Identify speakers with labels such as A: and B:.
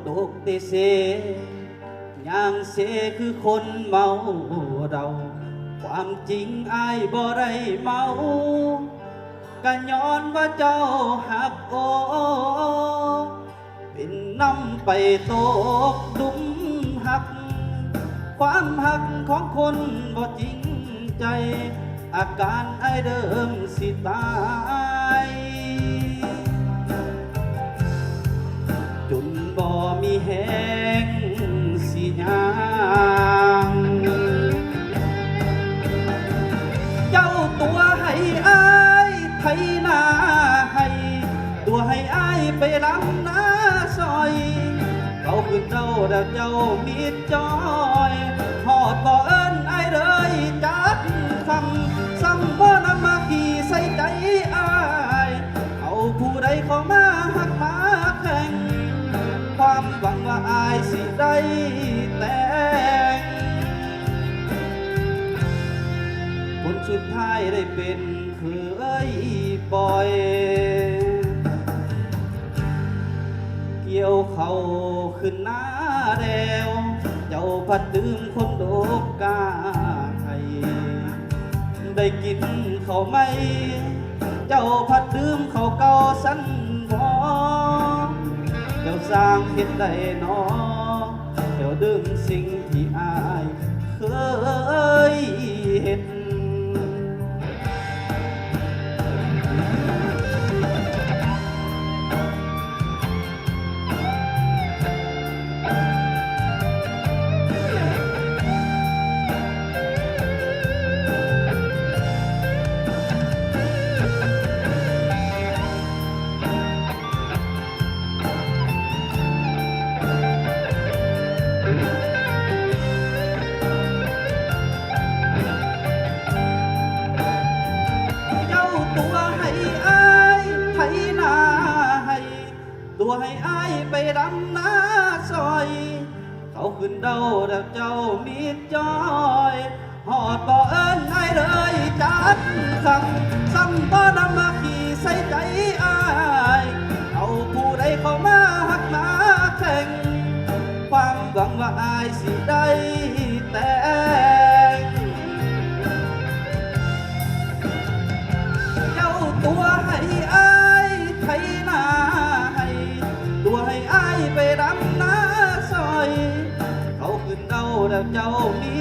A: ตกได้เสย่างเสคือคนเมาเราความจริงอายบ่ได้เมาก็ย้อนว่าเจ้าหักโอเป็นน้ำไปตกดุมหักความหักของคนบ่จริงใจอาการไอเดิมสิตายจนบ่มีแหงสิยางเจ้าตัวให้อายไถนาให้ตัวให้อายไปลำนาซอยเขาขึ้นเจ้าแล้วเจ้ามีจอยหอดบ่เอิ้นอายเลยจัดคำซ้ำบ่นำมาขี่ใส่ใจอายเอาผู้ใดเข้ามาหักมาแข่งความหวังว่าอายสิได้แต่งคนสุดท้ายได้เป็นเคยปล่อยเกี่ยวเขาขึ้นหน้าแดวเจ้าพัดดื่มคนโดกกาไทยได้กินเขาไหมเจ้าพัดดื่มเขาเก่าสันบอเจ้าสร้างเห็นได้นอเจ้าดื่มสิ่งที่อายเคยเห็นตัวให้อายไปดำนาซอยเขาขึ้นเดาแล้วเจ้ามีจอยหอดบ่เอิ้นอายเลยจัดคำซ้ำบ่นำมาขี่ใส่ใจอายเอาผู้ใดเข้ามาหักมาแข่งความหวังว่าอายสิได้แต่งเจ้าตัวให้อายไถนาตัวให้อายไปดำนาซอยเขาขึ้นเดาแล้วเจ้ามี